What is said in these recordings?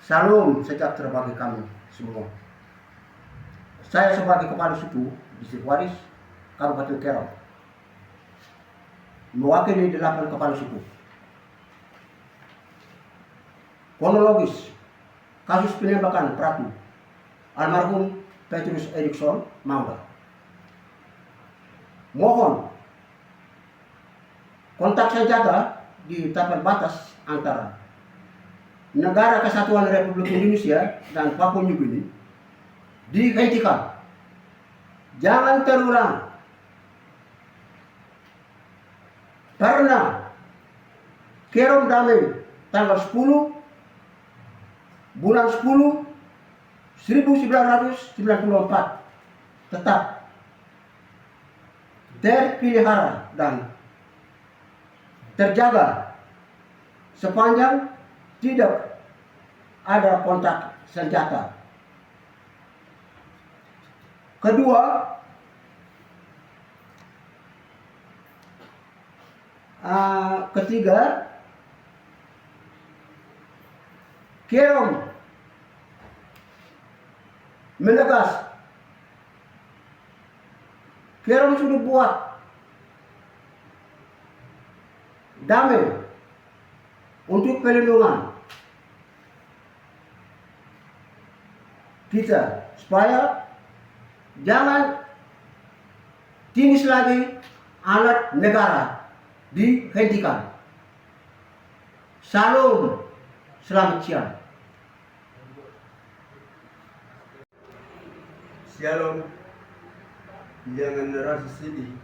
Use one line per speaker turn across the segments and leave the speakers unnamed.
Salam sejahtera bagi kami semua. Saya sebagai kepala suku Distrik Waris, Kabupaten Kerong, mewakili 8 kepala suku. Kronologis kasus penembakan Pratu almarhum Petrus Erikson Mangga. Mohon kontak saya jaga di tapal batas antara Negara Kesatuan Republik Indonesia dan Papua New Guinea dihentikan. Jangan terulang. Karena Kerong damai tanggal 10 bulan 10 1994 tetap terpelihara dan terjaga sepanjang tidak ada kontak senjata. Kedua, ketiga, Kerong menegas, Kerong sudah buat damai untuk pelindungan kita supaya jangan tinggi lagi alat negara dihentikan. Salam, selamat siang.
Shalom, jangan rasa sedih.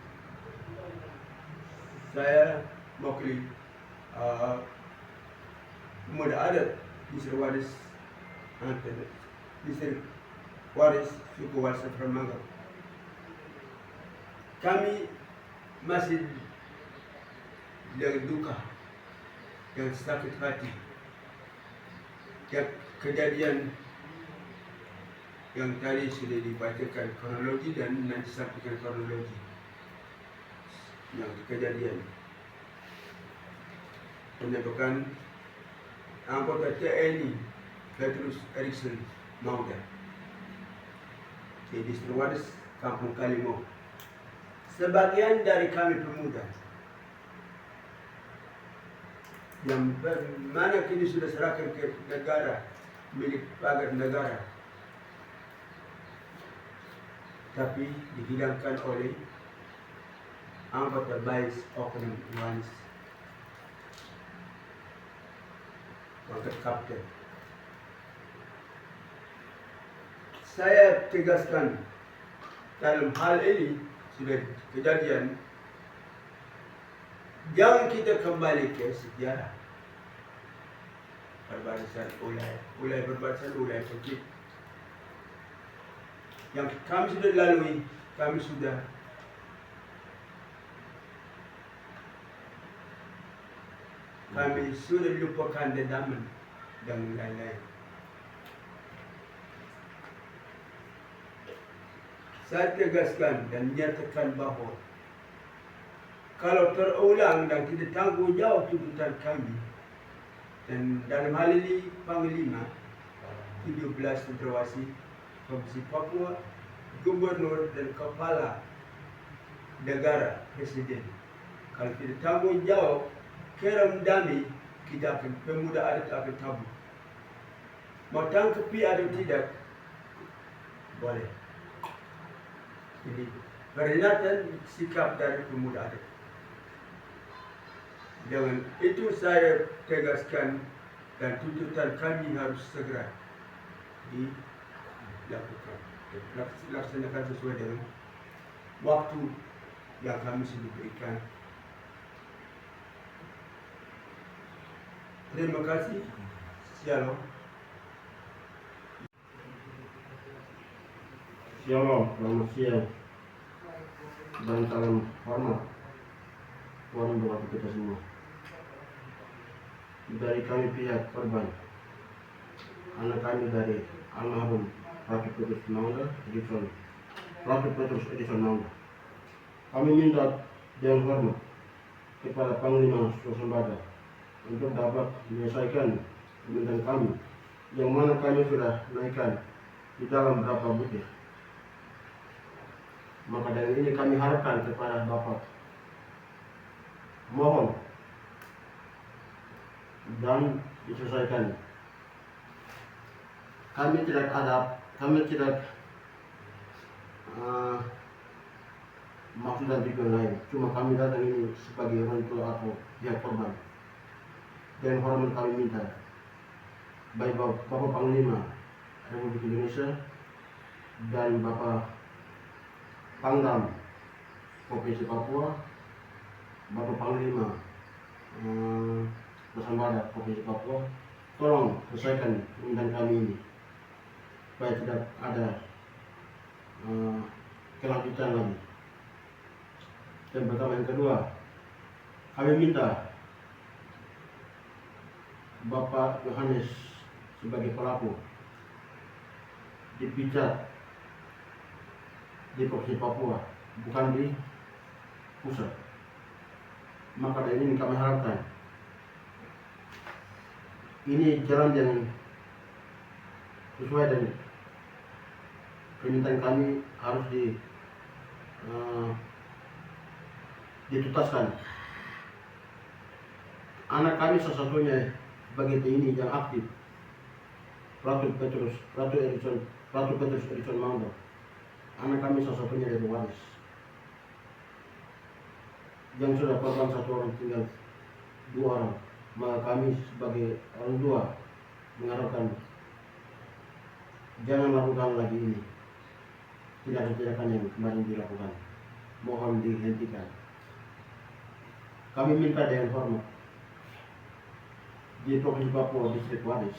Saya mewakili pemuda adat Distrik Waris, Distrik Waris, suku Waris Mangga. Kami masih dengan duka, dengan sakit hati, kejadian yang tadi sudah dibacakan kronologi dan nanti sampaikan kronologi yang kejadian penembakan anggota TNI Petrus Erikson Mangga di Distrik Waris, Kampung Kalimau. Sebagian dari kami pemuda yang mana kini sudah serahkan ke negara, milik pagar negara, tapi dihilangkan oleh anggota BAIS Oknum Wanis, pangkat kapten. Saya tegaskan, dalam hal ini sudah kejadian, jangan kita kembali ke sejarah perbarisan ulai perbarisan ulai konflik yang kami sudah lalui. Kami sudah lupakan dendaman dan lain-lain. Saya tegaskan dan nyatakan bahwa kalau terulang dan tidak tanggung jawab tuntutan kami, dan dalam hal ini Panglima 17 Cendrawasih, Provinsi Papua, Gubernur dan Kepala Negara Presiden, kalau tidak tanggung jawab, Kerong damai, kita akan, pemuda adat akan tabu. Mau tangkapi atau tidak, boleh. Jadi peringatan sikap dari pemuda adat. Dengan itu saya tegaskan dan tuntutan kami harus segera dilaksanakan sesuai dengan waktu yang kami sudah berikan. Terima kasih. Shalom.
Shalom, selamat siang dan salam hormat buat kita semua. Dari kami pihak korban, anak kami dari almarhum Ratu Petrus Erikson Mangga, kami minta dengan hormat kepada Panglima Swasembada untuk dapat menyelesaikan permintaan kami yang mana kami sudah naikkan di dalam beberapa butir. Maka dengan ini kami harapkan kepada Bapak, mohon dan diselesaikan. Kami tidak maksud dan tujuan lain. Cuma kami datang ini sebagai orang tua atau pihak korban. Dan hormat kami minta baik Bapak Panglima Republik Indonesia dan Bapak Pangdam Provinsi Papua, Bapak Panglima Nusantara Provinsi Papua, tolong selesaikan permintaan kami ini supaya tidak ada kelanjutan lagi. Yang pertama, yang kedua, kami minta Bapak Yohanes sebagai pelaku dipicat di Provinsi Papua, bukan di pusat. Maka dari ini kami harapkan ini jalan yang sesuai dengan permintaan kami harus dituntaskan. Anak kami satu-satunya sebagai TNI yang aktif, Ratu Petrus Edison Maunda. Anak kami satu-satunya dari waris. Yang sudah korban satu orang, tinggal 2 orang. Maka kami sebagai orang tua mengharapkan jangan lakukan lagi ini. Tindakan-tindakan yang kemarin dilakukan, mohon dihentikan. Kami minta dengan hormat di Provinsi Papua, Distrik Waris,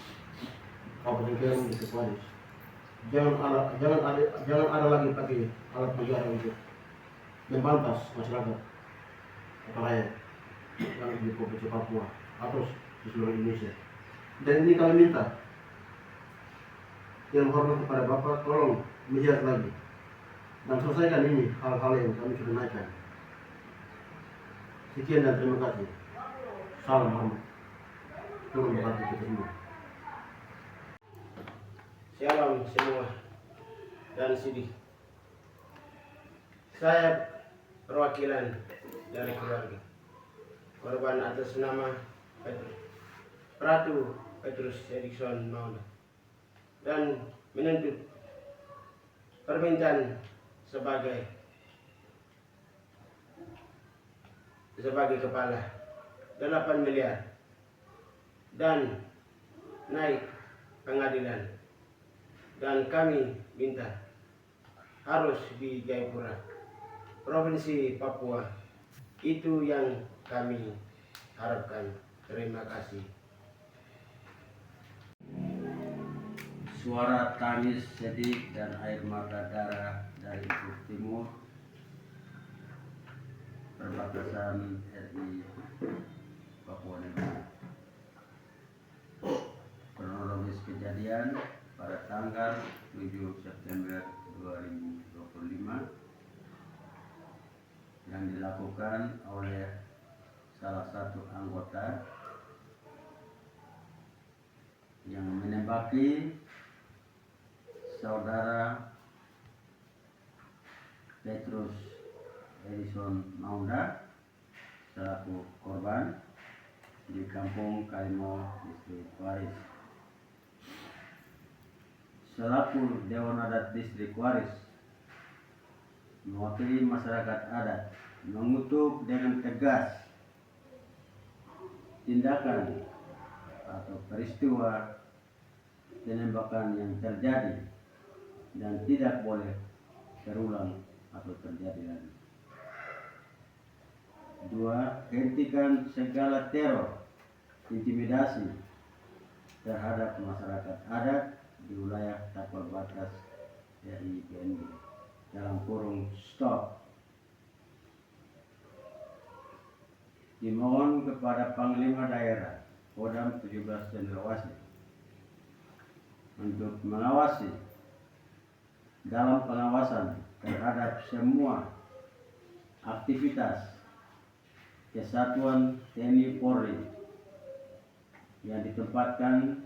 Kabupaten Kerom, Distrik Waris, jangan ada lagi pakai alat negara untuk membantas masyarakat atau rakyat yang di Provinsi Papua atau di seluruh Indonesia. Dan ini kami minta yang hormat kepada Bapak, tolong melihat lagi dan selesaikan ini hal-hal yang kami sudah naikkan. Sekian dan terima kasih. Salam hormat. Tuhan memberkati kita semua. Shalom semua dan Sidi. Saya perwakilan dari keluarga korban atas nama Ratu Petrus Edison Maunda dan menuntut permintaan sebagai kepala 8 miliar dan naik pengadilan, dan kami minta harus di Jayapura, Provinsi Papua. Itu yang kami harapkan. Terima kasih.
Suara tangis sedih dan air mata darah dari Ufuk Timur, perbatasan RI Papua Nugini. Kronologis kejadian pada tanggal 7 September 2025 yang dilakukan oleh salah satu anggota yang menembaki saudara Petrus Edison Maunda selaku korban di Kampung Kalimo, Distrik Waris. Selaku Dewan Adat Distrik Waris, mewakili masyarakat adat, mengutuk dengan tegas tindakan atau peristiwa penembakan yang terjadi dan tidak boleh terulang atau terjadi lagi. 2. Hentikan segala teror, intimidasi terhadap masyarakat adat di wilayah tapal batas RI PNG, dalam kurung stop. Dimohon kepada Panglima Daerah Kodam 17 Cendrawasih untuk mengawasi dalam pengawasan terhadap semua aktivitas kesatuan TNI Polri yang ditempatkan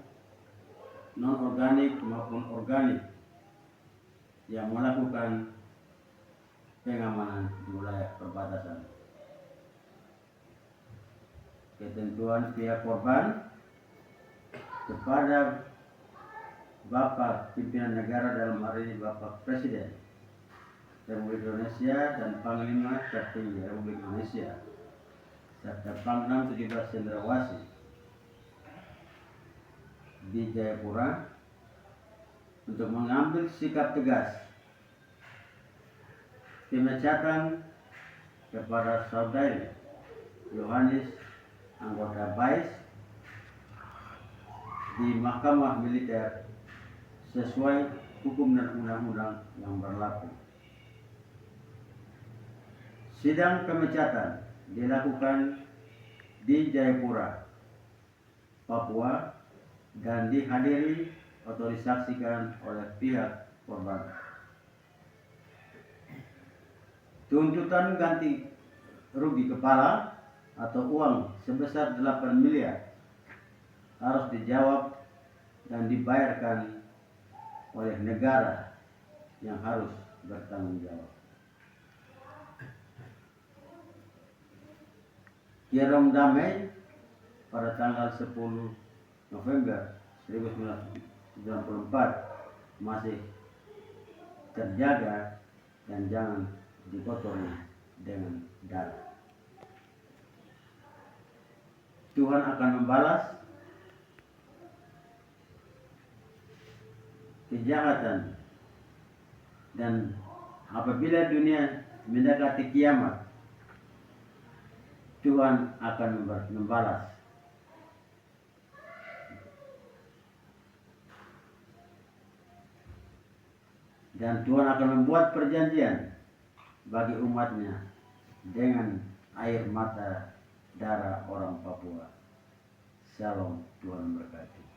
non organik maupun organik yang melakukan pengamanan di wilayah perbatasan. Ketentuan pihak korban kepada Bapak Pimpinan Negara, dalam hari ini Bapak Presiden Republik Indonesia dan Panglima Tertinggi Republik Indonesia serta Pangdam 17 Cendrawasih di Jayapura untuk mengambil sikap tegas pemecatan kepada saudari Yohanis anggota BAIS di Mahkamah Militer sesuai hukum dan undang-undang yang berlaku. Sidang pemecatan dilakukan di Jayapura, Papua, dan dihadiri atau disaksikan oleh pihak korban. Tuntutan ganti rugi kepala atau uang sebesar 8 miliar harus dijawab dan dibayarkan oleh negara yang harus bertanggung jawab. Kiarom damai pada tanggal 10 November 1994 masih terjaga dan jangan dikotori dengan darah. Tuhan akan membalas kejahatan, dan apabila dunia mendekati kiamat, Tuhan akan membalas. Dan Tuhan akan membuat perjanjian bagi umatnya dengan air mata darah orang Papua. Shalom, Tuhan memberkati.